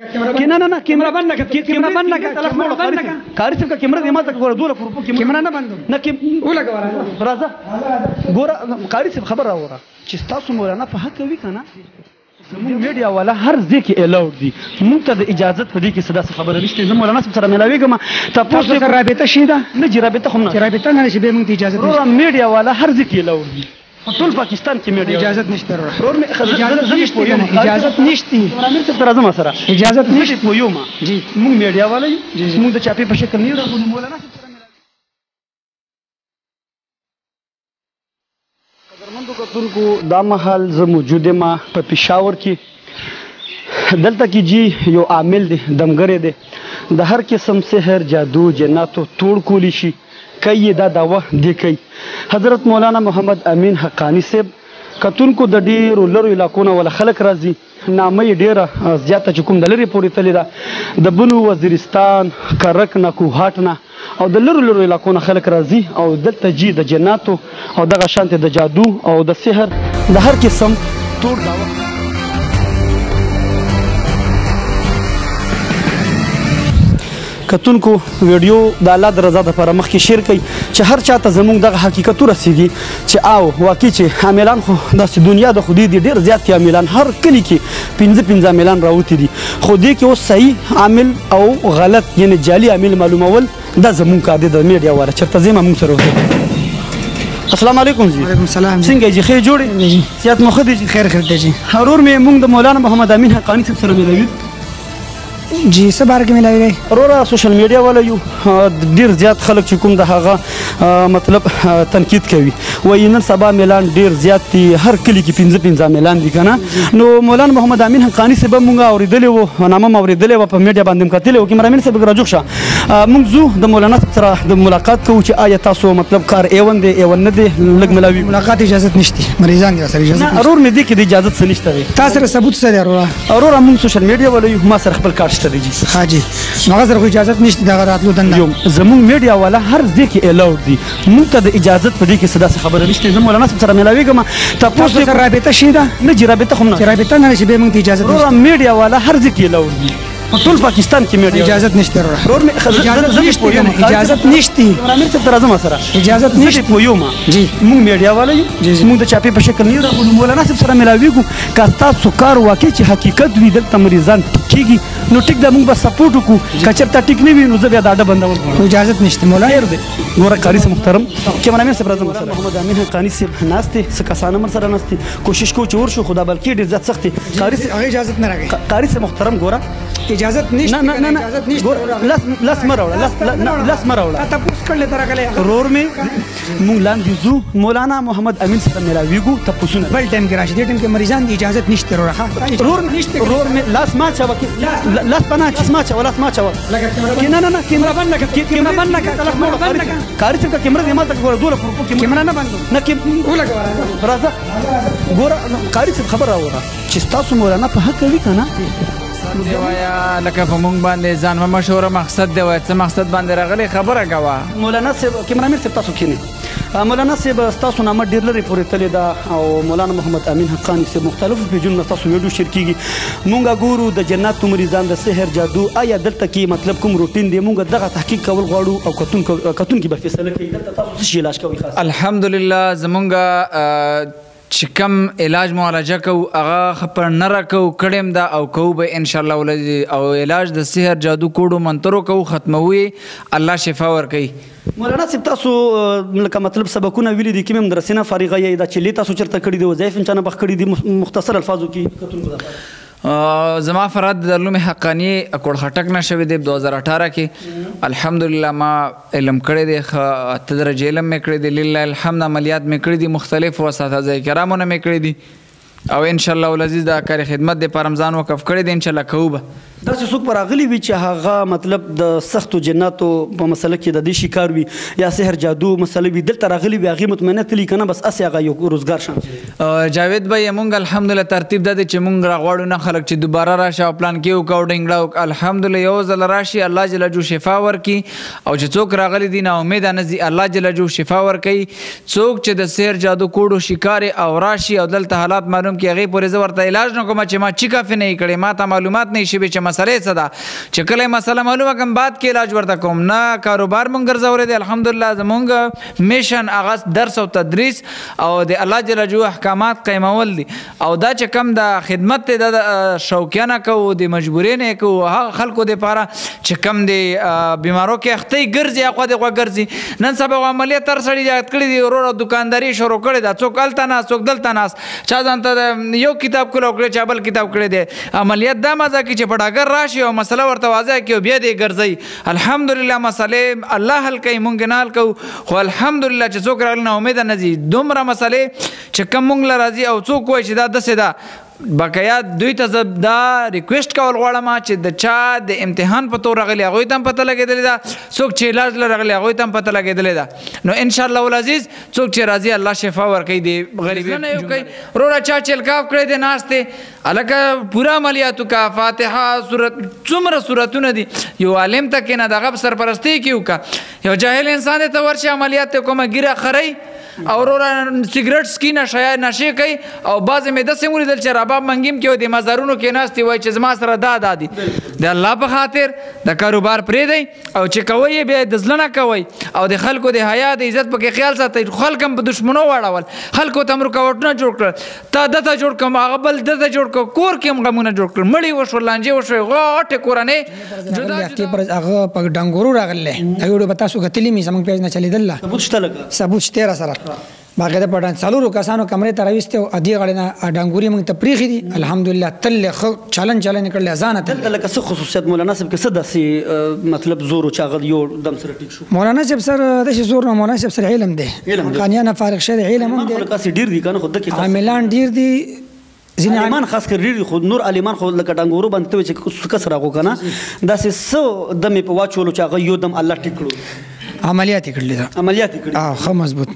نه کیمرا بند کړه کیمرا بند کړه کاری څنګه کیمرا دې ما ته ګوره دوله پروپو کیمرا نه بندو نه ولګه راځه ګوره کاری څه خبر راوړه چې تاسو مولانا په حق کوي کنه زموږ میډیا والا هر ځای کې الاود دي موږ ته د اجازت په دې کې څه داسې خبره نشته زه مولانا صاحب سره ملاویږم تاسو سره رابطه شي ده نه چې رابطه هم نه رابطه نه شي به موږ ته اجازه نشته میډیا والا هر ځای کې الاود دي ټول پاکستان کې میډیا اجازه نشته اجازه نشته امیر صاحب تر ازما سره اجازه نشته پویوم جی موږ میډیا والا یو موږ د چاپی په شکل نه راغلو مولانا صاحب سره قدرمنو کتونکو دا مهال زه موجود یم په پېښور کې دلته کې جی یو عامل دی دمګری دی د هر قسم سحر جادو جناتو توړ کولی شي کوي دا دعوه دی کوي حضرت مولانا محمد امین حقانی صاحب کتونکو د ډیرو لرو علاقو نه ول خلک راځي نامه یې ډیره زیاته چې کوم د لرې پورې تللې ده د بنو وزیرستان کرک نه کوهاټ نه او د لرو علاقو نه خلک راځي او دلته جي د جناتو او دغه شانتې د جادو او د سحر د هر قسم توړ دعوه کتونکو ویډیو د الله د رضا لپاره مخکې شیر کړئ چې هر چاته زموږ دغه حقیقت ورسیږي چې او واقعي چې عاملان خو داسې دنیا د خودي دي ډېر زیات دي عاملان هر کلي کې 15 عاملان راوتي دي خو دې کې اوس صحیح عامل او غلط یعنی جعلي عامل معلومول دا زموږ کار دی د میډیا والا چېرته ځئ موږ سره اوسئ السلام علیکم جی وعلیکم السلام څنګه جی ښه جوړې صحت مو ښه دی جی خیر دی جی ورور مې موږ د مولانا محمد امین حقانی صاحب سره ملاوي جی څه باره کې ملاوي دی وروره سوشل میډیا والا یو ډېر زیات خلک چې کوم د هغه مطلب تنقید کوي وایي نن سبا میلان ډېر زیات دي هر کلي کې 15 میلان دي که نه نو مولانا محمد امین حقانی صاحب هم مونږ اورېدلی وو نامه م اورېدلی وه په میډیا باندې م کتلی وو کیمرامین صاحب راجوښ شه مونږ ځو د مولانا صاحب سره د ملاقات کوو چې آیا تاسو مطلب کار ایون دی ایون نه دی لږ ملاوي ملاقات اجازت نشته مریضان دي سره اجازت نه ورور مې دی کې د اجازت څه نشته دی تا سره ثبوت څه دی وروره مونږ سوشل میډیا والا یو ما سره خپل کار شته دی جی ها جی هغه سره خو اجازت نشته دغه راتلو دنده زموږ میډیا والا هر ځای کې الاود دي موږ ته د اجازت په دې کې څه داسې خبره نشته زه مولانا صاحب سره ملاویږم تاسو سره رابطه شي ده نه چې رابطه هم نه رابطه نه شي به موږ ته اجازت نشته میډیا والا هر ځای کې الاود دي ټول پاکستان کې میډیا اجازت نشته ورور مې اجازت نشته امیر صاحب تر ازما سره اجازت نشته پویوم جی موږ میډیا والا یو موږ د چاپی په شکل نه راغلو مولانا صاحب سره ملاویږو که تاسو کار واقعي چې حقیقت وي دلته مریضان کېږي نو ټیک دا موږ به سپورټ وکړو که چېرته ټیک نه وي نو زه بیا دا اډه بندول اجازت نشته مولانا خیر دی ګوره کاري صاحب محترم کیمرامین صاحب راځم سره محمد امین حقانی صاحب ناست دي څه کسان هم سره ناست دي کوشش کوو چې ورشو خو دا بلکې ډېر زیات سخت دي کاري صاحب هغه اجازت نه راکوي کاري صاحب محترم ګوره اجازت نشته نه نه اجازت نشته لاس مراوړه لاس مراوړه تاسو کړل درغله ورور مې مونږ لاندې زو مولانا محمد امین سره ملاویږو تاسو نه بل ټایم کې راشي دې ټایم کې مریضان دي اجازت نشته ورور مې لاس ما چا لاس پنا چې ما چا لاس ما چا نه کیمرا بند کړه کاری څنګه کیمرا دې ما ته ګوره دوله پروپو کیمرا نه بندو نه ولګه راځه ګوره کاری څه خبر راوړه چې تاسو مولانا په حق کوي کنه دی وایا لکه په مونږ باندې ځان مشوره مقصد دی وای څه مقصد باندې راغلی خبره کوه مولانا صاحب کیمرامین صاحب تاسو کینی مولانا صاحب تاسو نامه ډېر لرې پورې تللې ده او مولانا محمد امین حقانی صاحب مختلفو پیجونو تاسو ویډیو شیر کیږي مونږ ګورو د جناتو مریضان د سحر جادو آیا دلته کې مطلب کوم روټین دی مونږ دغه تحقیق کول غواړو او کتونکي به فیصله کوي دلته تاسو څه شي علاج کوئ خاص الحمدلله زمونږ چې کم علاج معالجه کوو هغه پر نه راکوو کړی م ده او کوو به انشاءالله ولدي او علاج د سحر جادو کوډو منترو کوو ختموو یې الله شفا ورکوي مولانا صاحب تاسو لکه مطلب سبقونه ویلي دي کومې مدرسې نه فارغه یې دا چې لیې تاسو چېرته کړي دي وظایف هم چا نه بخ کړي دي مختصر الفاظو کې کتونکو دپاره زما فراد د علوم حقانی اکوړ خټک نه شوی دی 2018 کې الحمدلله ما علم کړی دی اته درجې علم مې کړی دی لله الحمد عملیات مې کړي دي مختلف اساتذه کرامو نه مې کړي دي او انشاءالله العزیز دا کار خدمت د پر رمضان وقف کړی دی انشاءالله کوو به دا چې څوک پر راغلي وي چې هغه مطلب د سختو جناتو په مسله کې د دې شکار وي یا سحر جادو مسله وي دلته راغلي وي هغې مطمئنه تلي که نه بس هسې هغه یو روزګار شان جاوید بھائی مونږ الحمدلله ترتیب دا دی چې مونږ راغواړو نه خلک چې دوباره راشي او پلان کې وکړو ډینګړه وکړه الحمدلله یو ځل راشي الله جل جلاله شفا ورکړي او چې څوک راغلي دي نا امیده نه ځي الله جل جلاله شفا ورکوي څوک چې د سحر جادو کوډو شکار او راشي او دلته حالات معلوم معلوم کی هغې پورې زه ورته علاج نه کوم چې ما چیکافې نه یې کړې ما ته معلومات نه یې شوې چې مسلې څه ده چې کله یې مسله معلومه کړم بعد کې علاج ورته کوم نه کاروبار مونږ ګرځولی دی الحمدلله زمونږ میشن هغه درس او تدریس او د الله جل جلاله احکامات قیمول دي او دا چې کم د خدمت دی د شوقیانه کوو د مجبورۍ نه یې کوو هغه خلکو دپاره چې کم دی بیمارو کې اخته ګرځي اخوا دېخوا ګرځي نن سبا عملیات هر سړي یاد کړي دي وروره دکانداري شروع کړې ده څوک هلته ناست څوک دلته ناست چا ځان ته یو کتاب کلو کړی چا بل کتاب کړی دی عملیات دا مزه کوي چې په ډاګر راشي او مسله ورته واضح کړي او بیا دې ګرځوي الحمدلله مسلې الله حل کوي مونږ نه حل کوو خو الحمدلله چې څوک راغلی نه امیده نه ځي دومره مسلې چې کم مونږ له راځي او څوک وایي چې دا داسې ده بقایا دوی ته زه دا ریکویسټ کول غواړم چې د چا د امتحان په تور راغلي هغوی ته هم پته لګېدلې ده څوک چې علاج له راغلي هغوی ته هم پته لګېدلې ده نو انشاءالله العزیز څوک چې راځي الله شفا ورکوي د غریبۍ نه یو کوي وروره چا چې الکاف کړی دی ناست دی هلکه پوره عملیات وکړه فاتحه صورت څومره صورتونه دي یو عالم ته کښېنه د هغه سرپرستي یې وکړه یو جاهل انسان دی ته ورشي عملیات ته کومه ګیره خرئ او وروره سګرټ سکي نشې کوي او بعضې مې داسې ولیدل چې رباب منګیم کې د مزارونو کې ناستې وایي چې زما سره دا دي د الله په خاطر د کاروبار پرېږدئ او چې کوئ یې بیا د زړه نه کوئ او د خلکو د حیا د عزت پکې خیال ساتئ خلک هم په دشمنو واړول خلکو ته هم رکاوټونه جوړ کړل تا دته جوړ کړم هغه بل دته جوړ کړ کور کې هم غمونه جوړ کړل مړي وشول لانجې وشوې غټې کورنۍ جدا هغه په ډنګورو راغلی هغې ویډیو به تاسو کتلي مې زموږ پیج نه چلېدل ثبوت شته را سره باقاعده په څلورو کسانو کمرې ته راویستې او دې غاړې نه ډنګورې موږ ته پرېښي دي الحمدلله تل یې ښه چلن یې کړلی ځانه دلته لکه څه خصوصیت مولانا صاحب کې څه داسې مطلب زور و چې هغه یو دم سره ټیک شو مولانا صاحب سره داسې زور نه مولانا صاحب سره علم دی حقانیانه فارغ شوی علم هم دی ډېر دي که نه خو دکې عاملان ډېر دي ځینې عالمان خاص کر ډېر دي خو نور عالمان خو لکه ډنګورو باندې ته وایي چې کس راغو که نه داسې څه دم یې په واچولو چې هغه یو دم الله ټیک کړو عملیات یې کړلي ده عملیات یې کړي ښه مضبوط